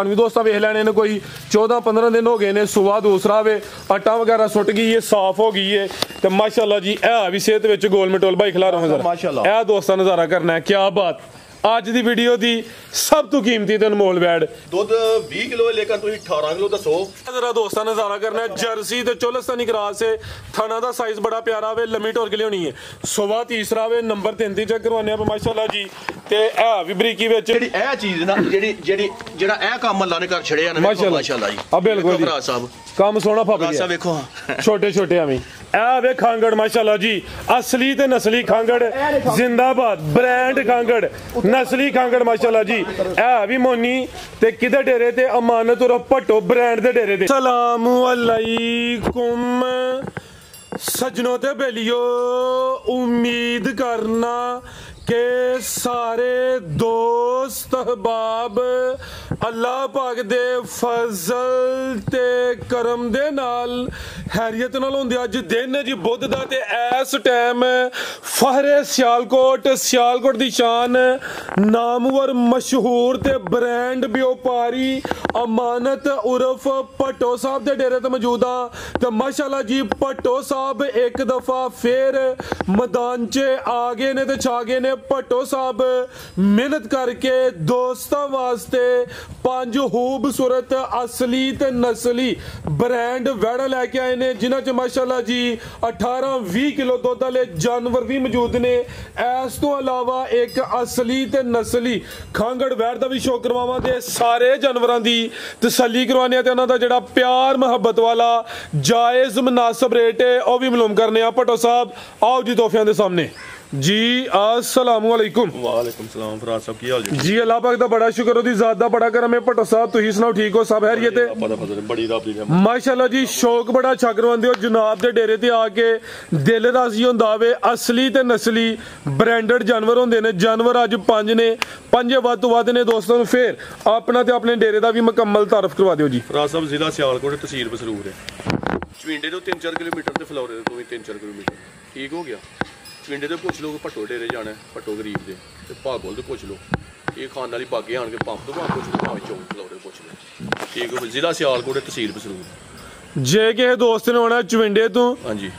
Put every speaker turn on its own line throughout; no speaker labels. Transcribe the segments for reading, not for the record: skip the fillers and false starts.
भी दोस्तों वेख लैने ने कोई 14-15 दिन हो गए ने सुबह दूसरा वे आटा वगैरह सुट गई है साफ हो गई है तो माशाल्लाह जी है भी सेहत विच गोल मटोल भाई खिला रहा हूं माशाल्लाह ए दोस्तों नजारा करना है क्या बात आज दी वीडियो दी सब तो कीमती ते अनमोल वैड
दूध 20 किलो लेकर तुम 18 किलो दसो
जरा दोस्तों नजारा करना है जर्सी ते चोलस्तानी क्रॉस है थाना दा साइज बड़ा प्यारा वे लम्मी टोर के लिए होनी है सुबह तीसरा वे नंबर 33 चेक करवाने पे माशाल्लाह जी ते है भी बरीकी विच
जेडी ए चीज ना जेडी जेडी जेड़ा ए काम अल्लाह ने कर छड़िया ना माशाल्लाह जी
अब बिल्कुल जी
साहब
काम सोना फप गया
देखो
छोटे छोटे हमें ए वे खांगड़ माशाल्लाह जी असली ते नस्ली खांगड़ जिंदाबाद ब्रांड खांगड़ नस्ली खांगड़ माशाल्लाह जी ए भी मोनी ते किदे डेरे ते अमानत और भट्टो ब्रांड दे डेरे ते सलाम अलैकुम सजनों ते बेलियो उम्मीद करना के सारे दोस्त अहबाब अल्लाह पाक दे फजल ते करम दे नाल हैरियत नाल होंदे अज दिन जी बुध दा ते इस टाइम फहरे सियालकोट दी शान नामवर मशहूर ते ब्रांड व्यापारी अमानत उर्फ भट्टो साहब दे डेरे ते मौजूद हां ते माशाल्लाह जी भट्टो साहब एक दफा फिर मैदान च आ गए ने ते छा गए ने भट्टो साहब मेहनत करके दोस्तां वास्ते 5 खूबसूरत असली ते नस्ली ब्रांड वैड़ा लेके आए ने जिन्हां च माशाल्लाह जी 18-20 किलो दुध वाले जानवर भी मौजूद ने इस तो अलावा एक असली ते नस्ली खांगड़ वैड़ दा भी शो करवावां ते सारे जानवरां दी तसल्ली करवाने ते उन्हां दा जेड़ा प्यार मोहब्बत वाला जायज मुनासिब रेट है वह भी मालूम करने भट्टो साहब आओ जी तोहफियां दे सामने जी अस्सलाम वालेकुम
वालेकुम सलाम फराज साहब की हाल
जी अल्लाह पाक दा बड़ा शुक्र ओदी जात दा बड़ा करम है भट्टो साहब तुही सुनाओ ठीक हो सब हैरियत है
बड़ी रब दी
माशाल्लाह जी शौक बड़ा अच्छा करवांदे हो जनाब दे डेरे ते आके दिल राजी होंदा वे असली ते नस्ली ब्रांडेड जानवर होंदे ने जानवर अज 5 ने 5 वध तो वध ने दोस्तों फिर अपना ते अपने डेरे दा भी मुकम्मल तारफ करवा दियो जी
फराज साहब जिला सियालकोट तहसील बसरूर है चविंडे तो 3-4 किलोमीटर ते फलौरे तो भी 3-4 किलोमीटर ठीक हो गया चविंडे तो पुछ लो भट्टो डेरे जाना भट्टो गरीब दे भागोल तो पुछ लो ये खान वाली बागे आन के पंप तो पुछ लो चौक फलौरे पुछ लो ठीक हो जिला सियालकोट तहसील बसरूर
जे के दोस्त ने होना चविंडे तो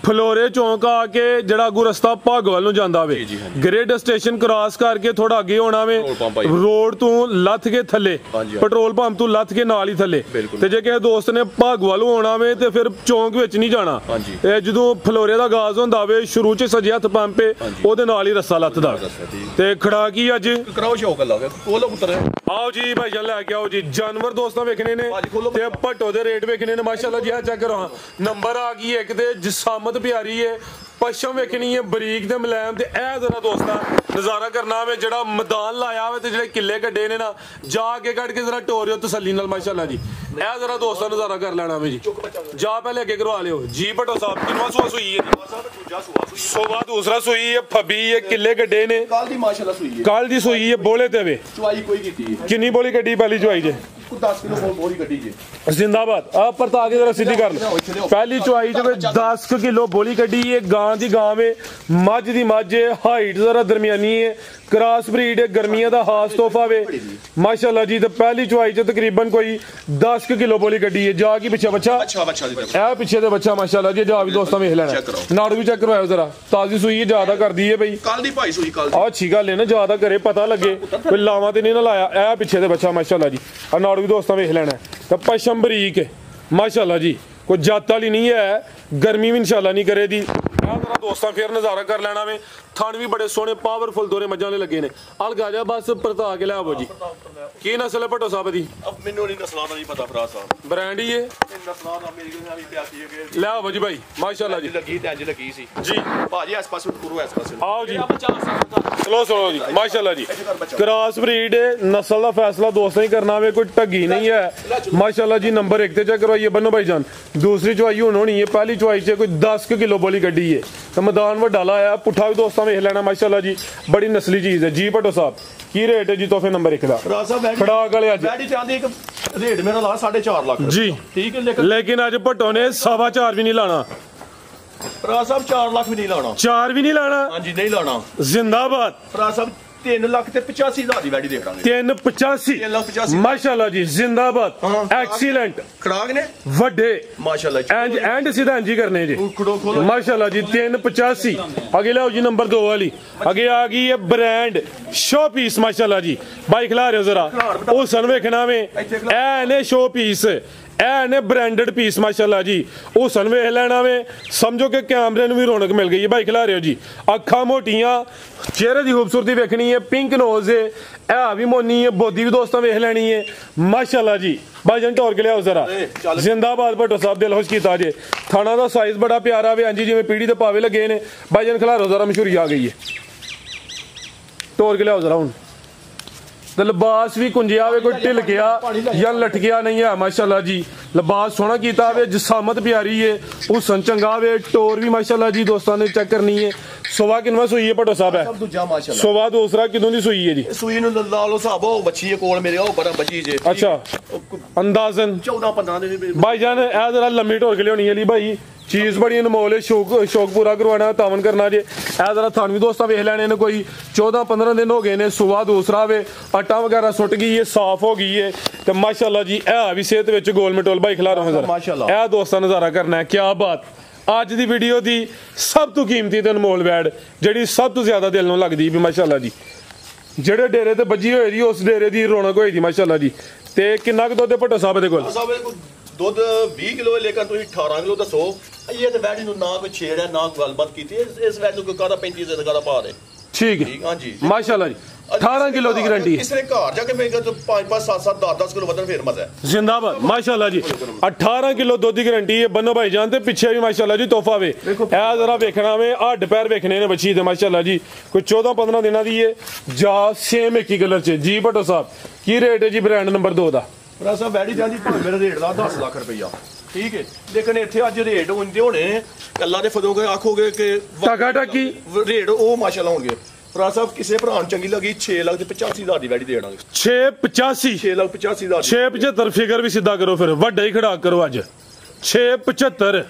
फलोरे चौक आके जड़ा अगू रस्ता भागोवाल ਨੂੰ ਜਾਂਦਾ ਵੇ ਗ੍ਰੇਡ ਸਟੇਸ਼ਨ ਕ੍ਰਾਸ ਕਰਕੇ ਥੋੜਾ ਅੱਗੇ ਹੋਣਾ ਵੇ ਰੋਡ ਤੋਂ ਲੱਥ ਕੇ ਥੱਲੇ ਪੈਟਰੋਲ ਪੰਪ ਤੋਂ ਲੱਥ ਕੇ ਨਾਲ ਹੀ ਥੱਲੇ ਤੇ ਜੇ ਕਿਸੇ ਦੋਸਤ ਨੇ ਭਾਗੋਵਾਲ ਹੋਣਾ ਵੇ ਤੇ ਫਿਰ ਚੌਂਕ ਵਿੱਚ ਨਹੀਂ ਜਾਣਾ ਇਹ ਜਦੋਂ ਫਲੋਰੇ ਦਾ ਗਾਜ਼ ਹੁੰਦਾ ਵੇ ਸ਼ੁਰੂ ਚ ਸੱਜੇ ਹੱਥ ਪੰਪ ਉਹਦੇ ਨਾਲ ਹੀ ਰਸਤਾ ਲੱਥਦਾ ਤੇ ਖੜਾ ਕੀ ਅੱਜ
ਕਰਾਓ ਸ਼ੌਕ ਲਾ ਕੇ ਕੋਲ ਪੁੱਤਰ
ਆਓ ਜੀ ਭਾਈ ਜਾਨ ਲੈ ਕੇ ਆਓ ਜੀ ਜਾਨਵਰ ਦੋਸਤਾਂ ਵੇਖਣੇ ਨੇ ਤੇ ਭੱਟੋ ਦੇ ਰੇਟ ਵੇਖਣੇ ਨੇ ਮਾਸ਼ਾਅੱਲਾ ਜੀ चेक करो नंबर आ गई एक ते जिसामत प्यारी है पश्चिम वेखनी है बरीक ते मुलायम ते ए जरा दोस्ता नजारा करना वे जड़ा मैदान लाया वे ते जेड़े किले कड्डे ने ना जाके कट के जरा टोरियो तसल्ली नाल माशाल्लाह जी ए जरा दोस्ता नजारा कर लेना वे जी जा पहले अगे करवा लियो जी भट्टो साहब किनवा सुआ सुई है सुबह दूसरा सुई है फबी है किले कड्डे ने
कल दी माशाल्लाह सुई है
कल दी सुई है बोले ते वे
चुवाई कोई कीती है
किन्नी बोली कड्डी पहली चुवाई जे
10 किलो बोली कड्डी जे
जिंदाबाद आप पर आगे जरा सीधी कर लो पहली चुवाई जो 10 किलो बोली कड्डी है गां दी गां में मझ दी मझ हाइट जरा दरमियानी है क्रॉस ब्रीड है गर्मियां दा खास तोहफा वे माशाल्लाह जी तो पहली चुवाई च तकरीबन कोई 10 किलो बोली कड्डी है जा की पीछे बच्चा ए पीछे दे बच्चा माशाल्लाह जी जा भी दोस्तों वेख लेना नाड़ू भी चेक करवाओ जरा ताजी सुई है ज्यादा कर दी है भाई
कल दी भाई सुई कल
अच्छी गल है ना ज्यादा करे पता लगे कोई लावा ते नहीं ना लाया ए पीछे दे बच्चा माशाल्लाह जी और नाड़ू भी दोस्तों वेख लेना तो पश्चिम बरीक माशाल्लाह जी कोई जात वाली नहीं है गर्मी भी इंशाल्लाह नहीं करे दी दोस्तों फिर नजारा कर लेना वे थान भी बड़े सोहने पावरफुल दोरे मज्जां वाले लगे ने अल गाजा बस परता के ले आवो जी की नस्ल है भट्टो साहब दी
अब मेनू नहीं नस्लां दा नहीं पता फराज साहब
ब्रांड ही है
नस्लां दा मेरी कोई नहीं प्यासी है कि
ले आवो जी भाई माशाल्लाह जी
लगी ते अज लगी सी
जी
भाजी इस पासे पूरा इस पासे
आओ जी चलो सुनो जी माशाल्लाह जी क्रॉस ब्रीड नस्ल दा फैसला दोस्तों ही करना वे कोई ठगी नहीं है माशाल्लाह जी नंबर 1 ते चेक करवाइए बन्नो भाईजान दूसरी चुवाई हुण होनी है पहली चुवाई च कोई 10 किलो बोली कड्डी है तो मैदान वड्डा लाया पुट्ठा भी दोस्तों वेख लेना माशाल्लाह जी बड़ी नस्ली चीज है जी भट्टो साहब की रेट है जी तोहफे नंबर 1 दा खड़ाक वाले अज
बैठी चांदी एक रेट मेरा ला 4.5 लाख
जी
ठीक है
लेकिन अज भट्टो ने 4.25 भी नहीं लाना
फराज साहब 4 लाख भी नहीं लाना
4 भी नहीं लाना
हां जी नहीं लाना
जिंदाबाद
फराज साहब 3,85,000 ਦੀ ਵੈਡੀ ਦੇ ਦਾਂਗੇ।
3,85,000 ਮਾਸ਼ਾਅੱਲਾ ਜੀ जिंदाबाद एक्सीलेंट
ਖੜਾਕ ਨੇ
ਵੱਡੇ
ਮਾਸ਼ਾਅੱਲਾ
एंड एंड सीधा इंजी करने जी माशाल्लाह जी 3,85 आगे लाओ जी नंबर 2 वाली आगे आ गई है ब्रांड शो पीस माशाल्लाह जी भाई खिला रहे हो जरा ओ सन वेखना में ए ने शो पीस ए ने ब्रांडेड पीस माशाल्लाह जी ओ सन वेख लेना वे समझो कि कैमरे में भी रौनक मिल गई है भाई खिला रहे हो जी अखा मोटियां चेहरे की खूबसूरती वेखनी है पिंक नोज है ए भी मोनी है बोधी भी दोस्तों वेख लेनी है माशाल्लाह जी भाईजान टोर के लिया जरा जिंदाबाद भट्टो साहब दिल खुश किया जे थाना का साइज बड़ा प्यारा वे जी जिवें पीढ़ी के पावे लगे ने भाईजान खिलारो जरा मशहूरी आ गई है टोर के लिया जरा हूं तो लिबास भी कुंजिया वे कोई ढिल गया या लटकिया नहीं है माशाल्लाह जी लिबास सोहना कीता वे जिसामत प्यारी है हुसन चंगा वे टोर भी माशाल्लाह जी दोस्तों ने चेक करनी है सोवा किनवा सूई है भट्टो साहब है सोवा दूसरा किदों दी सूई है जी
सूई नु ला लो साहब ओ बच्ची है कोल मेरे ओ बड़ा बच्ची जे
अच्छा अंदाजन
14-15 दिन
भाईजान ए जरा लम्मी टोर के लियानी है भाई चीज बड़ी अनमोल है शौक पूरा करवाना तावन करना जे ए जरा थान भी दोस्तां वेख लैने ने कोई 14-15 दिन हो गए ने सुबह दूसरा वे आटा वगैरह सुट गई है साफ हो गई है तो माशाल्लाह जी ए भी सेहत विच गोल मटोल भाई खिला रहा हूं जरा ए दोस्तां नजारा करना है क्या बात अज दी वीडियो दी सब तो कीमती ते अनमोल वैड जिहड़ी सब तो ज्यादा दिल नूं लगदी भी माशाल्लाह जी ਜਿਹੜੇ ਡੇਰੇ ਤੇ ਬੱਜੀ ਹੋਈ ਦੀ ਉਸ ਡੇਰੇ ਦੀ ਰੌਣਕ ਹੋਈ ਦੀ ਮਾਸ਼ਾਅੱਲਾ ਜੀ ਤੇ ਕਿੰਨਾ ਕੁ ਦੁੱਧ ਭੱਟੋ ਸਾਹਿਬ ਦੇ ਕੋਲ
ਦੁੱਧ 20 ਕਿਲੋ ਲੇਕਿਨ ਤੁਸੀਂ 18 ਕਿਲੋ ਦੱਸੋ ਇਹ ਤੇ ਵੈਡੀ ਨੂੰ ਨਾ ਕੋਈ ਛੇੜਿਆ ਨਾ ਗੱਲਬਾਤ ਕੀਤੀ ਇਸ ਵੈਡੀ ਨੂੰ ਕੋਈ ਕਾਹਦਾ 35 ਦੇ ਕਾਹਦਾ ਪਾ ਦੇ
ਠੀਕ ਹੈ
ਹਾਂਜੀ
ਮਾਸ਼ਾਅੱਲਾ ਜੀ 18 ਕਿਲੋ ਦੀ ਗਾਰੰਟੀ
ਕਿਸੇ ਨੇ ਘਰ ਜਾ ਕੇ ਮੈਂ 5-5 7-7 10-10 ਕਿਲੋ ਵਧਣ ਫੇਰ ਮਜ਼ਾ ਹੈ
जिंदाबाद माशाल्लाह जी 18 किलो दुध की गारंटी है बन्नो भाई जान ते पीछे भी माशाल्लाह जी तोहफा वे ए जरा देखना वे हड्ड पैर वेखने ने बच्ची दे माशाल्लाह जी कोई 14-15 दिनों दी है जा सेम एक ही कलर च जी भट्टो साहब की रेट है जी ब्रांड नंबर 2 दा
ਭਰਾ ਸਾਹਿਬ ਵੈਡੀ ਜਾਂਦੀ ਮੇਰਾ ਰੇਟ ਦਾ 10 ਲੱਖ ਰੁਪਈਆ ਠੀਕ ਹੈ ਲੇਕਿਨ ਇੱਥੇ ਅੱਜ ਰੇਟ ਹੁੰਦੇ ਹੋਣੇ ਕੱਲਾ ਦੇ ਫਦੋਗੇ ਆਖੋਗੇ ਕਿ
ਟਾਕਾ ਟਾਕੀ
ਰੇਟ ਉਹ ਮਾਸ਼ਾਅੱਲਾ ਹੋਣਗੇ ਭਰਾ ਸਾਹਿਬ ਕਿਸੇ ਭਰਾ ਨੂੰ ਚੰਗੀ ਲੱਗੀ 6,85,000 ਦੀ ਵੈਡੀ ਦੇ ਦਾਂਗੇ
685
6,85,000
675 फिगर भी सीधा करो फिर ਵੱਡਾ ਹੀ ਖੜਾ ਕਰੋ ਅੱਜ 675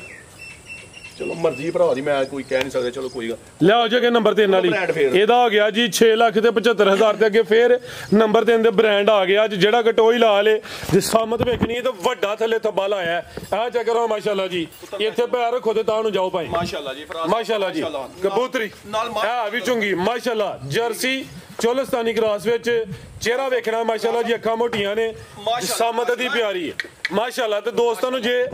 ਚਲੋ ਮਰਜ਼ੀ ਭਰਾ ਦੀ ਮੈਂ ਕੋਈ ਕਹਿ ਨਹੀਂ ਸਕਦਾ ਚਲੋ ਕੋਈ ਗੱਲ
ਲਿਆਓ ਜੇ ਨੰਬਰ 3 ਵਾਲੀ ਇਹਦਾ ਹੋ ਗਿਆ ਜੀ 6,75,000 ਤੇ ਅੱਗੇ ਫੇਰ ਨੰਬਰ 3 ਦੇ ਬ੍ਰਾਂਡ ਆ ਗਿਆ ਅੱਜ ਜਿਹੜਾ ਕਟੋਈ ਲਾ ਲੇ ਜੇ ਸਾਮਤ ਵੇਖਣੀ ਤੇ ਵੱਡਾ ਥੱਲੇ ਥੱਬਾ ਲਾਇਆ ਆ ਚੈੱਕ ਕਰੋ ਮਾਸ਼ਾਅੱਲਾ ਜੀ ਇੱਥੇ ਪੈਰ ਰੱਖੋ ਤੇ ਤਾਂ ਨੂੰ ਜਾਓ ਭਾਈ
ਮਾਸ਼ਾਅੱਲਾ ਜੀ ਫਰਾਜ਼
ਮਾਸ਼ਾਅੱਲਾ ਜੀ ਕਬੂਤਰੀ ਆ ਵੀ ਚੁੰਗੀ ਮਾਸ਼ਾਅੱਲਾ ਜਰਸੀ ਚੋਲਸਤਾਨੀ ਕ੍ਰਾਸ ਵਿੱਚ ਚਿਹਰਾ ਵੇਖਣਾ ਮਾਸ਼ਾਅੱਲਾ ਜੀ ਅੱਖਾਂ ਮੋਟੀਆਂ ਨੇ ਸਾਮਤ ਦੀ ਪਿਆਰੀ ਹੈ ਮਾਸ਼ਾਅੱਲਾ ਤੇ ਦੋਸਤਾਂ ਨੂੰ ਜੇ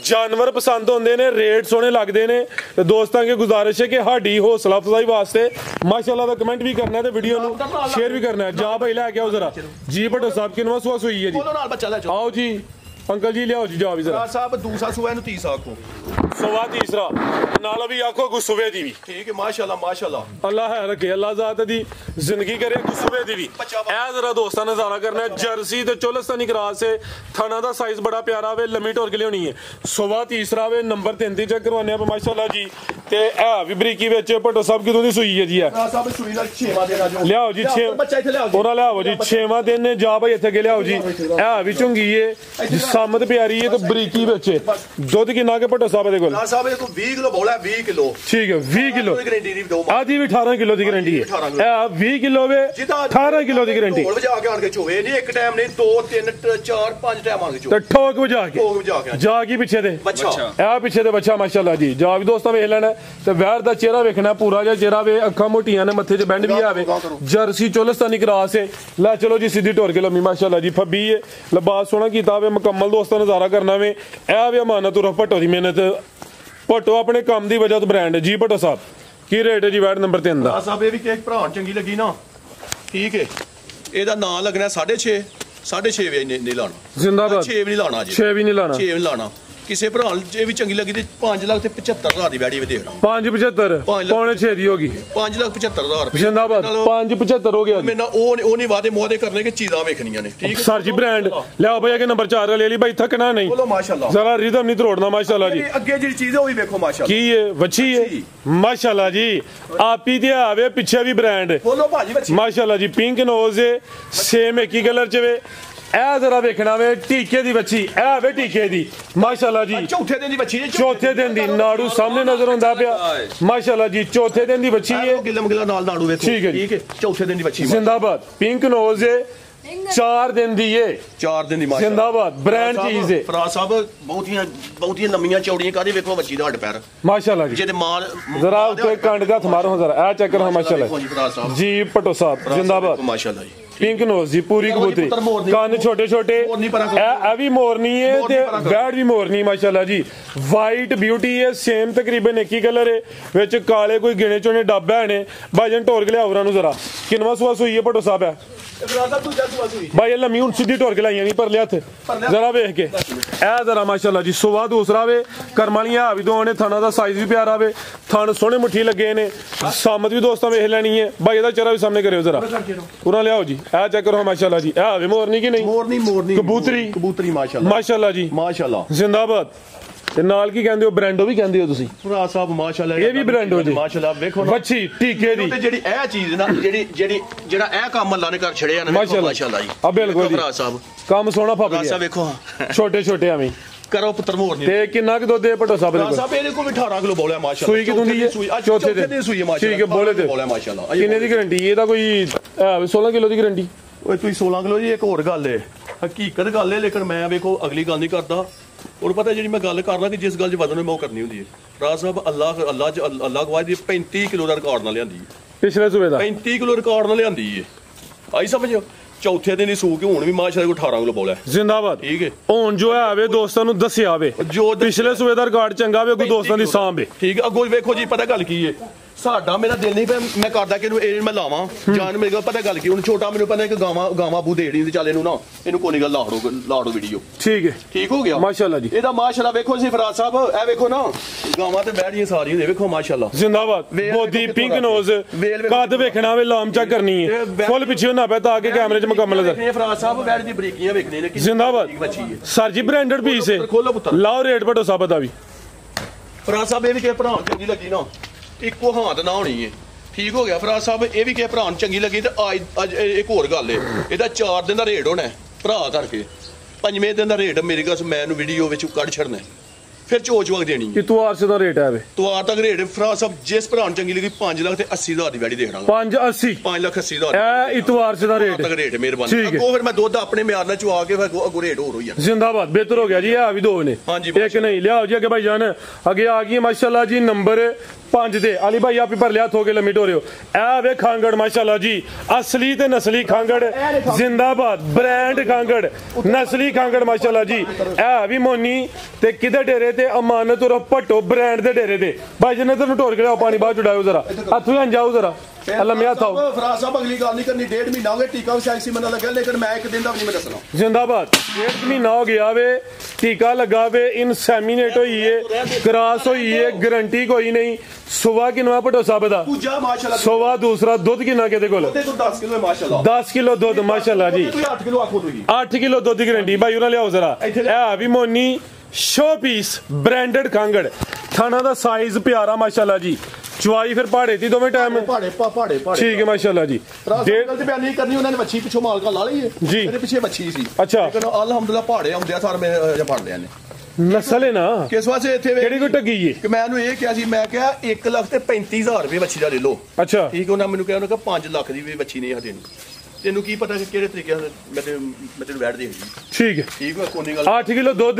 ਜਾਨਵਰ ਪਸੰਦ ਹੁੰਦੇ ਨੇ ਰੇਟ ਸੋਹਣੇ ਲੱਗਦੇ ਨੇ ਤੇ ਦੋਸਤਾਂ ਕੀ ਗੁਜ਼ਾਰਿਸ਼ ਹੈ ਕਿ ਸਾਡੀ ਹੌਸਲਾ ਅਫਜ਼ਾਈ ਵਾਸਤੇ ਮਾਸ਼ਾਅੱਲਾ ਦਾ ਕਮੈਂਟ ਵੀ ਕਰਨਾ ਤੇ ਵੀਡੀਓ ਨੂੰ ਸ਼ੇਅਰ ਵੀ ਕਰਨਾ ਜਾ ਭਾਈ ਲੈ ਕੇ ਆਓ ਜ਼ਰਾ ਜੀ ਭੱਟੋ ਸਾਹਿਬ ਕਿਨਵਾ ਸੁਆ ਸੋਈ ਹੈ ਜੀ ਆਓ ਜੀ अंकल जी लियाओ जी जाओ भी जरा
साहब दूसरा सुबह नु 30 आखो
सवा तीसरा नाल भी आखो गुस्सुबे दी भी
ठीक है माशाल्लाह माशाल्लाह
अल्लाह है रखे अल्लाह ज़ात दी जिंदगी करे गुस्सुबे दी भी ए जरा दोस्तां नजारा करना है जर्सी ते चोलस्तानी क्रॉस है थाना दा साइज बड़ा प्यारा वे लम्मी टोर के लियोनी है सवा तीसरा वे नंबर 3 दी चेक करवाने आप माशाल्लाह जी ते ए भी बरीकी विच भट्टो साहब किदों दी सूई है जी है
साहब सूई नाल 6वां दिन आ जाओ
लियाओ जी 6
बच्चा इथे लियाओ
ओरा लियाओ जी 6वां दिन ने जा भाई इथे के लियाओ जी ए भी चुंगी है सामत प्यारी है तो बरीकी बच्चे दुध कितना के भट्टो साहब दे कोल
साहब ये 20 किलो बोला 20 किलो
ठीक है 20 किलो
गारंटी दी दो
आधी भी 18 किलो की गारंटी है ए 20 किलो वे 18 किलो की गारंटी
ढोल बजा के आन के चोवे नहीं एक टाइम नहीं 2 3 4 5 टाइम आन के चोवे
तो ठोक बजा के जा के पीछे दे
बच्चा
ए पीछे दे बच्चा माशाल्लाह जी जा भी दोस्तों वेख लेना ते वैर दा चेहरा वेखना पूरा जा चेहरा वे अखां मोटियां ने मथे च बैंड भी आवे जर्सी चोलस्तानी क्रॉस है ला चलो जी सीधी टोर के लम्मी माशाल्लाह जी फब्बी है लिबास सोहना कीता वे मुकम्मल दोस्तों नजारा करना वे ए भी अमानत उर्फ भट्टो दी मेहनत भट्टो अपने काम दी वजह तो ब्रांड है जी भट्टो साहब की रेट है जी वैट नंबर 3 दा
साहब ये भी केक भरा चंगी लगी ना ठीक है ਇਹਦਾ ਨਾਂ ਲੱਗਣਾ 6.5 6.5 ਵੀ ਨਹੀਂ ਲਾਣਾ
जिंदाबाद
6 ਵੀ ਨਹੀਂ ਲਾਣਾ ਜੀ
6 भी नहीं लाना
6 ਵੀ ਨਹੀਂ ਲਾਣਾ ਕਿਸੇ ਭਰਾ ਜੇ ਵੀ ਚੰਗੀ ਲੱਗੀ ਤੇ 5,75,000 ਦੀ ਵੈਡੀ ਵੀ ਦੇਣਾ
575 ਪੌਣੇ 6 ਦੀ ਹੋਗੀ
5,75,000 ਰੁਪਏ
जिंदाबाद 575 हो गया
ਮੈਨਾਂ ਉਹ ਨਹੀਂ ਵਾਦੇ ਮੋਦੇ ਕਰਨੇ ਕਿ ਚੀਜ਼ਾਂ ਵੇਖਣੀਆਂ ਨੇ ਠੀਕ ਹੈ
सर जी ब्रांड लियाओ भैया के नंबर 4 ले ली भाई थकना नहीं
बोलो माशाल्लाह
जरा रिदम नहीं तोड़ना माशाल्लाह जी
ਅੱਗੇ ਜਿਹੜੀ ਚੀਜ਼ ਹੈ ਉਹ ਵੀ ਵੇਖੋ ਮਾਸ਼ਾਅੱਲਾ
की है वच्छी है माशाल्लाह जी आपी दे आवे पीछे भी ब्रांड
बोलो भाजी बच्ची
माशाल्लाह जी पिंक नोज है सेम एक ही कलर च वे ਇਹ ਜ਼ਰਾ ਵੇਖਣਾ ਵੇ ਟੀਕੇ ਦੀ ਬੱਚੀ ਇਹ ਵੇ ਟੀਕੇ ਦੀ ਮਾਸ਼ਾਅੱਲਾ ਜੀ
ਚੌਥੇ ਦਿਨ ਦੀ ਬੱਚੀ ਹੈ
ਚੌਥੇ ਦਿਨ ਦੀ ਨਾੜੂ ਸਾਹਮਣੇ ਨਜ਼ਰ ਆਉਂਦਾ ਪਿਆ ਮਾਸ਼ਾਅੱਲਾ ਜੀ ਚੌਥੇ ਦਿਨ ਦੀ ਬੱਚੀ ਹੈ
ਗਿਲਮ ਗਿਲਾ ਨਾਲ ਨਾੜੂ ਵੇਖੋ
ਠੀਕ ਹੈ ਜੀ
ਚੌਥੇ ਦਿਨ ਦੀ ਬੱਚੀ
ਜ਼ਿੰਦਾਬਾਦ ਪਿੰਕ ਨੋਜ਼ ਹੈ 4 दिन दी है
4 दिन दी
जिंदाबाद ब्रांड चीज है
फराज साहब बहुत ही लंबियां चौड़ियां कादी वेखो बच्ची दा हड्ड पैर
माशाल्लाह जी
जे माल
जरा कोई कांड का मारो जरा आ चेक करो माशाल्लाह जी पटो साहब जिंदाबाद
माशाल्लाह जी
पिंक नोज जी पूरी कबूतरी कान छोटे छोटे ए भी मोरनी है ते बैड भी मोरनी माशाल्लाह जी वाइट ब्यूटी है सेम तकरीबन एक ही कलर है विच काले कोई गिने चुने डब्बे ने भाईजान टोर के लिया औरां नु जरा किनवा सुआ सुई है पटो साहब है भाई लम्मी हूं सीधी टोर के लाइया नहीं पर लिया जरा वेख के ए जरा माशाल्लाह जी सुबह दूसरा वे करमालियां भी दो ने थाना दा साइज भी प्यारा वे थान सोहने मुट्ठी लगे ने सामत भी दोस्तां वेख लेनी है भाई दा चेहरा भी सामने करियो जरा पूरा लियाओ जी ए चेक करो माशाल्लाह जी ए वे मोरनी की नहीं
मोरनी
कबूतरी
माशाल्लाह
माशाल्लाह जी
माशाल्लाह
जिंदाबाद ਤੇ ਨਾਲ ਕੀ ਕਹਿੰਦੇ ਹੋ ਬ੍ਰਾਂਡੋ ਵੀ ਕਹਿੰਦੇ ਹੋ ਤੁਸੀਂ
ਭਰਾ ਸਾਹਿਬ ਮਾਸ਼ਾਅੱਲਾ
ਇਹ ਵੀ ਬ੍ਰਾਂਡੋ ਜੀ
ਮਾਸ਼ਾਅੱਲਾ ਵੇਖੋ ਨਾ
ਬੱਚੀ ਟੀਕੇ ਦੀ
ਤੇ ਜਿਹੜੀ ਇਹ ਚੀਜ਼ ਨਾ ਜਿਹੜਾ ਇਹ ਕੰਮ ਅੱਲਾ ਨੇ ਕਰ ਛੜਿਆ ਨਾ
ਮਾਸ਼ਾਅੱਲਾ
ਜੀ
ਆ ਬਿਲਕੁਲ ਜੀ
ਭਰਾ ਸਾਹਿਬ
ਕੰਮ ਸੋਹਣਾ ਫੱਬ ਗਿਆ
ਸਾਹਿਬ ਵੇਖੋ
ਛੋਟੇ ਛੋਟੇ ਐਵੇਂ
ਕਰੋ ਪੁੱਤਰ ਮੋਰ ਨਹੀਂ
ਤੇ ਕਿੰਨਾ ਕੁ ਦੁੱਧ ਦੇ ਭਟੋ ਸਾਹਿਬ ਦੇ ਕੋਲ
ਸਾਹਿਬ ਇਹਦੇ ਕੋਲ 18 ਕਿਲੋ ਬੋਲਿਆ ਮਾਸ਼ਾਅੱਲਾ
ਸੂਈ ਕਿਦੋਂ ਦੀ ਹੈ
ਚੌਥੇ ਦਿਨ ਸੂਈ ਹੈ ਮਾਸ਼ਾਅੱਲਾ
ਠੀਕ ਹੈ ਬੋਲੇ ਤੇ
ਬੋਲਿਆ ਮਾਸ਼ਾਅੱਲਾ
ਕਿੰਨੇ ਦੀ ਗਾਰੰਟੀ ਇਹਦਾ ਕੋਈ 16 ਕਿਲੋ ਦੀ ਗਾਰੰਟੀ
ਓਏ ਤੁਸੀਂ 16 ਕਿਲੋ ਜੀ ਇੱਕ ਹੋਰ ਗੱਲ ਏ ਹਕੀਕਤ ਗੱਲ ਏ ਲੇਕਿਨ ਮੈਂ ਵੇਖੋ ਅਗਲੀ ਗੱਲ ਨਹੀਂ ਕਰਦਾ और पता जी मैं गल करना कि जिस गल वजन मैं करनी होंगी राज साहब अल्लाह गवाह दी 35 किलो का रिकॉर्ड ना लियांदी
पिछले सूबे दा
35 किलो रिकॉर्ड ना लियांदी है आई समझ चौथे दिन सू के हुन भी माशाअल्लाह 18 किलो बोला
जिंदाबाद
ठीक है
हुन जो है आवे दोस्तां नु दस्सिया आवे जो पिछले सूबे दा रिकॉर्ड चंगा वे कोई दोस्तां दी सांभ है
ठीक है अगो वेखो जी पता गल की है ਸਾਡਾ ਮੇਰਾ ਦਿਲ ਨਹੀਂ ਮੈਂ ਕਰਦਾ ਕਿ ਇਹਨੂੰ ਇਹ ਮੈਂ ਲਾਵਾਂ ਜਾਨ ਮੇਰੇ ਕੋਲ ਪਤਾ ਗੱਲ ਕੀ ਹੁਣ ਛੋਟਾ ਮੈਨੂੰ ਪਤਾ ਕਿ ਗਾਵਾਂ ਬੂ ਦੇੜੀ ਤੇ ਚੱਲ ਇਹਨੂੰ ਨਾ ਇਹਨੂੰ ਕੋਈ ਗੱਲ ਲਾੜੋ ਵੀਡੀਓ
ਠੀਕ ਹੈ
ਠੀਕ ਹੋ ਗਿਆ
ਮਾਸ਼ਾਅੱਲਾ ਜੀ
ਇਹਦਾ ਮਾਸ਼ਾਅੱਲਾ ਵੇਖੋ ਜੀ ਫਰਾਜ਼ ਸਾਹਿਬ ਇਹ ਵੇਖੋ ਨਾ ਗਾਵਾਂ ਤੇ ਬੈਠੀਆਂ ਸਾਰੀਆਂ ਨੇ ਵੇਖੋ ਮਾਸ਼ਾਅੱਲਾ
ਜਿੰਦਾਬਾਦ ਬੋਦੀ ਪਿੰਕ ਨੋਜ਼ ਕੱਦ ਵੇਖਣਾ ਵੇ ਲਾਮ ਚੈੱਕ ਕਰਨੀ ਹੈ ਫੁੱਲ ਪਿੱਛੇ ਨਾ ਪੈ ਤਾਂ ਕਿ ਕੈਮਰੇ 'ਚ ਮੁਕੰਮਲ ਨਜ਼ਰ
ਇਹ ਫਰਾਜ਼ ਸਾਹਿਬ ਬੈਠ ਦੀ ਬਰੀਕੀਆਂ ਵੇਖਣੇ ਨੇ
ਜਿੰਦਾਬਾਦ ਸਰ ਜੀ ਬ੍ਰਾਂਡਡ ਪੀਸ ਹੈ ਲਾਓ ਰੇਟ ਬਟੋ ਸਾਹਿਬ ਦਾ ਵੀ
ਫਰਾਜ਼ ਸਾਹਿਬ ਇਹ ਵੀ ਕਿ ਭਰਾ ਚੰਗੀ ਲੱਗੀ ਨਾ ਇੱਕੋ ਹਾਥ ਨਾ ਹੋਣੀ ਹੈ ਠੀਕ ਹੋ ਗਿਆ ਫਰਾਜ਼ ਸਾਹਿਬ ਇਹ ਵੀ ਕਿ ਭਰਾ ਨੂੰ ਚੰਗੀ ਲੱਗੀ ਤੇ ਅੱਜ ਇੱਕ ਹੋਰ ਗੱਲ ਏ ਇਹਦਾ 4 ਦਿਨ ਦਾ ਰੇਟ ਹੋਣਾ ਭਰਾ ਕਰਕੇ 5ਵੇਂ ਦਿਨ ਦਾ ਰੇਟ ਮੇਰੇ ਕੋਲ ਮੈਂ ਇਹਨੂੰ ਵੀਡੀਓ ਵਿੱਚ ਕੱਢ ਛੱਡਣਾ ਫਿਰ ਚੋਚ ਵਗ ਦੇਣੀ
ਇਤਵਾਰ ਸੇ ਦਾ ਰੇਟ ਹੈ ਵੇ
ਇਤਵਾਰ ਤੱਕ ਰੇਟ ਫਰਾਜ਼ ਸਾਹਿਬ ਜਿਸ ਭਰਾ ਨੂੰ ਚੰਗੀ ਲੱਗੀ 5 ਲੱਖ ਤੇ 80 ਹਜ਼ਾਰ ਦੀ ਵੈੜੀ ਦੇਖ ਦਾਂਗਾ
5
ਲੱਖ 80 ਹਜ਼ਾਰ
ਇਹ ਇਤਵਾਰ ਸੇ ਦਾ ਰੇਟ
ਤੱਕ ਰੇਟ ਮਿਹਰਬਾਨੀ ਅੱਗੋਂ ਫਿਰ ਮੈਂ ਦੁੱਧ ਆਪਣੇ ਮਿਆਰ ਨਾਲ ਚਵਾ ਕੇ ਫਿਰ ਅੱਗੋਂ ਰੇਟ ਹੋਰ ਹੋਈ ਜਾਂਦਾ
ਜਿੰਦਾਬਾਦ ਬਿਹਤਰ ਹੋ ਗਿਆ ਜੀ ਇਹ ਵੀ ਦੋ ਨੇ ਇੱਕ ਨਹੀਂ ਲਿਆਓ ਜੀ ਅੱਗੇ ਭਾਈ ਜਾਨ ਅੱਗੇ ਆ ਗਈ ਮਾਸ਼ਾਅੱਲਾ ਜੀ ਨੰਬਰ 5 ਦੇ ਅਲੀ ਭਾਈ ਆਪੀ ਪਰ ਲਿਆ ਥੋ ਕੇ ਲੰਮੀ ਢੋਰਿਓ ਇਹ ਵੇ ਖਾਂਗੜ ਮਾਸ਼ਾਅੱਲਾ ਜੀ ਅਸਲੀ ਤੇ ਨਸਲੀ ਖਾਂਗੜ ਜਿੰਦਾਬਾਦ ਬ੍ਰਾਂਡ ਖਾਂਗੜ ਨਸਲੀ ਖਾਂਗੜ ਮਾਸ਼ਾਅੱਲਾ ਜੀ ਇਹ ਵੀ ਮੋਨੀ ਤੇ ਕਿਦੇ ਡੇਰੇ ਤੇ ਅਮਾਨਤ ਔਰ ਪਟੋ ਬ੍ਰਾਂਡ ਦੇ ਡੇਰੇ ਤੇ ਭਾਈ ਜਨ ਤੈਨੂੰ ਢੋਰ ਕੇ ਲਿਆਓ ਪਾਣੀ ਬਾਹਰ ਚੜਾਓ ਜ਼ਰਾ ਹੱਥੋਂ ਹੀ ਜਾਓ ਜ਼ਰਾ ਅੱਲਾ ਮਿਆ ਥਾਓ
ਫਰਾਜ਼ ਸਾਹਿਬ ਅਗਲੀ ਗੱਲ ਨਹੀਂ ਕਰਨੀ 1.5 ਮਹੀਨਾ ਹੋ ਗਿਆ ਟੀਕਾ ਸੈਕਸੀ ਮਨਾ ਲੱਗਿਆ ਲੇਕਿਨ ਮੈਂ ਇੱਕ ਦਿਨ ਦਾ ਵੀ ਨਹੀਂ ਮੈਂ ਦੱਸਣਾ
ਜਿੰਦਾਬਾਦ 1.5 ਮਹੀਨਾ ਹੋ ਗਿਆ ਵੇ ਟੀਕਾ ਲੱਗਾ ਵੇ ਇਨਸੈਮੀਨੇਟ ਹੋਈ ਏ ਕ੍ਰਾਸ ਹੋਈ ਏ ਗਾਰੰਟੀ ਕੋਈ ਨਹੀਂ ਸੁਬਾ ਕਿੰਨਾ ਪਟੋ ਸਾਹਿਬ ਦਾ
ਦੂਜਾ ਮਾਸ਼ਾਅੱਲਾ
ਸੁਬਾ ਦੂਸਰਾ ਦੁੱਧ ਕਿੰਨਾ ਕਿਤੇ ਕੋਲ
ਉਹਦੇ ਤੋਂ 10 ਕਿਲੋ ਮਾਸ਼ਾਅੱਲਾ
10 ਕਿਲੋ ਦੁੱਧ ਮਾਸ਼ਾਅੱਲਾ ਜੀ
8 ਕਿਲੋ ਆਖੋ ਤੁਸੀਂ
8 ਕਿਲੋ ਦੁੱਧ ਦੀ ਗਾਰੰਟੀ ਭਾਈ ਉਹਨਾਂ ਲਿਆਓ ਜ਼ਰਾ ਇਹ ਵੀ ਮੋਨੀ ਸ਼ੋ ਪੀਸ ਬ੍ਰਾਂਡਡ ਕਾਂਗੜ ਥਾਣਾ ਦਾ ਸਾਈਜ਼ ਪਿਆਰਾ ਮਾਸ਼ਾਅੱਲਾ ਜੀ ਚੁਆਈ ਫਿਰ ਪਹਾੜੇ ਦੀ ਦੋਵੇਂ ਟਾਈਮ
ਪਹਾੜੇ
ਠੀਕ ਹੈ ਮਾਸ਼ਾਅੱਲਾ ਜੀ
ਡੇਢ ਤੇ ਬਿਆਨੀ ਕਰਨੀ ਉਹਨਾਂ ਨੇ ਮੱਛੀ ਪਿੱਛੋਂ ਮਾਲਕਾ ਲਾ ਲਈ
ਜੀ
ਇਹਦੇ ਪਿੱਛੇ ਮੱਛੀ ਸੀ
ਅੱਛਾ
ਲੇਕਿਨ ਅਲਹਮਦੁਲਿਲਾ ਪਹਾੜੇ ਆਉਂਦੇ ਆ ਸਾਰ ਮੈਂ ਫੜ ਲਿਆ ਨੇ
ਨਸਲ ਹੈ ਨਾ
ਕਿਸ ਵਾਸਤੇ ਇੱਥੇ
ਕਿਹੜੀ ਕੋ ਟੱਗੀ ਏ
ਕਿ ਮੈਂ ਇਹਨੂੰ ਇਹ ਕਿਹਾ ਸੀ ਮੈਂ ਕਿਹਾ 1 ਲੱਖ ਤੇ 35000 ਰੁਪਏ ਮੱਛੀ ਦਾ ਲੈ ਲਓ
ਅੱਛਾ
ਠੀਕ ਉਹਨਾਂ ਮੈਨੂੰ ਕਿਹਾ ਉਹਨਾਂ 5 ਲੱਖ ਦੀ ਵੀ ਮੱਛੀ ਨਹੀਂ ਆ ਦੇਣੀ ਤੈਨੂੰ ਕੀ ਪਤਾ ਕਿ ਕਿਹੜੇ ਤਰੀਕੇ ਨਾਲ ਮੈਂ ਤੈਨੂੰ ਬੈਠ ਦੇਗੀ
ਠੀਕ ਹੈ
ਠੀਕ ਹੈ ਕੋਈ ਗੱਲ
8 ਕਿਲੋ ਦੁੱਧ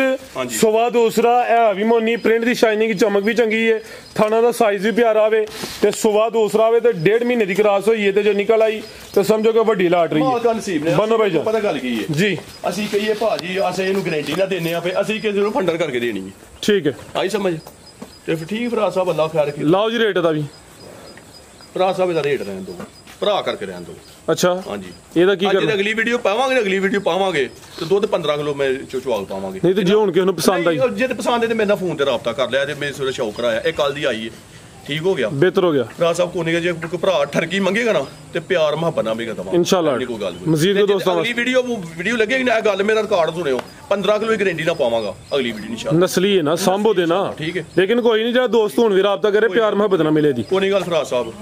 ਸਵਾ ਦੂਸਰਾ ਇਹ ਵੀ ਮੋਨੀ ਪ੍ਰਿੰਟ ਦੀ ਸ਼ਾਈਨਿੰਗ ਚਮਕ ਵੀ ਚੰਗੀ ਹੈ ਥਾਣਾ ਦਾ ਸਾਈਜ਼ ਵੀ ਪਿਆਰਾ ਆਵੇ ਤੇ ਸਵਾ ਦੂਸਰਾ ਆਵੇ ਤੇ 1.5 ਮਹੀਨੇ ਦੀ ਕਰਾਸ ਹੋਈ ਹੈ ਤੇ ਜੇ ਨਿਕਲ ਆਈ ਤੇ ਸਮਝੋ ਕਿ ਵੱਡੀ ਲਾਟਰੀ
ਹੈ ਨਸੀਬ ਨੇ
ਬੰਨੋ ਭਾਈ ਜੀ
ਪਤਾ ਗੱਲ ਕੀ ਹੈ ਜੀ ਅਸੀਂ ਕਹੀਏ ਭਾਜੀ ਅਸੀਂ ਇਹਨੂੰ ਗਾਰੰਟੀ ਨਾ ਦਿੰਨੇ ਆ ਫੇ ਅਸੀਂ ਕਿਸੇ ਨੂੰ ਫੰਡਰ ਕਰਕੇ ਦੇਣੀ ਹੈ ਠੀਕ ਹੈ ਆਈ ਸਮਝ ਤੇ ਫਿਰ ਠੀਕ ਫਰਾਜ਼ ਸਾਹਿਬ ਅੱਲਾਹ ਖੈਰ ਰੱਖੇ
ਲਾਓ ਜੀ ਰੇਟ ਦਾ ਵੀ
ਫਰਾਜ਼ ਸਾਹਿਬ ਦਾ ਰੇਟ ਰਹਿਣ ਦੋ ਭਰਾ ਕਰਕੇ ਰਹਿਣ ਦੋ
ਅੱਛਾ ਹਾਂਜੀ ਇਹਦਾ ਕੀ ਕਰਨਾ
ਅਗਲੀ ਵੀਡੀਓ ਪਾਵਾਂਗੇ ਤੇ ਦੁੱਧ 15 ਕਿਲੋ ਮੈਂ ਚੁਆਲ ਪਾਵਾਂਗੇ
ਨਹੀਂ ਤੇ ਜੇ ਹੁਣ ਕਿਸੇ ਨੂੰ ਪਸੰਦ ਆਈ
ਜੇ ਤੇ ਪਸੰਦ ਹੈ ਤੇ ਮੇਰੇ ਨਾਲ ਫੋਨ ਤੇ ਰਾਬਤਾ ਕਰ ਲਿਆ ਤੇ ਮੇਰੇ ਸਿਰ ਸ਼ੌਕ ਕਰਾਇਆ ਇਹ ਕੱਲ ਦੀ ਆਈ ਹੈ ਠੀਕ ਹੋ ਗਿਆ ਬਿਹਤਰ ਹੋ ਗਿਆ ਰਾਜ ਸਾਹਿਬ ਕੋਨੇ ਜੇ ਕੋਈ ਭਰਾ ਠਰਕੀ ਮੰਗੇਗਾ ਨਾ ਤੇ ਪਿਆਰ ਮੁਹੱਬਤ ਨਾਲ ਵੀ ਦਵਾਂਗੇ ਇਨਸ਼ਾਅੱਲਾ ਕੋਈ ਗੱਲ ਨਹੀਂ ਮਜ਼ੀਦ ਦੇ ਦੋਸਤਾਂ ਅਗਲੀ ਵੀਡੀਓ ਲੱਗੇਗੀ ਨਾ ਇਹ ਗੱਲ ਮੇਰਾ ਰਿਕਾਰਡ ਸੁਣਿਓ 15 ਕਿਲੋ ਦੀ ਗਾਰੰਟੀ ਨਾ ਪਾਵਾਂਗਾ ਅਗਲੀ ਵੀਡੀਓ ਇਨਸ਼ਾਅੱਲਾ ਨਸਲੀ ਹੈ ਨਾ ਸੰਭੋ ਦੇ ਨਾ ਠੀਕ ਹੈ ਲੇਕਿਨ ਕੋਈ ਨਹੀਂ ਜਿਹੜਾ ਦੋਸਤ ਹੁਣ ਵੀ ਰਾਬਤਾ ਕਰੇ ਪਿਆਰ ਮੁਹੱਬਤ ਨਾਲ ਮਿਲੇ ਦੀ ਕੋਈ ਨਹੀਂ ਗੱਲ ਫਰਾਜ਼ ਸਾਹਿਬ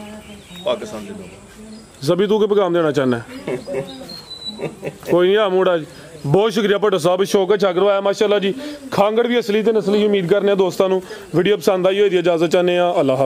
ਪਾਕਿस्तान ਦੇ ਦੋ ਜ਼ਬੀ ਤੂੰ ਕੇ ਪੈगाम देना चाहना है कोई नहीं आ मूड आज
बहुत शुक्रिया भट्टो साहब, शौक छागरो आया माशाल्लाह जी। खांगड़ भी असली ते नस्ली उम्मीद करने दोस्तों वीडियो पसंद आई हो इजाजत चाहते हैं। अल्लाह।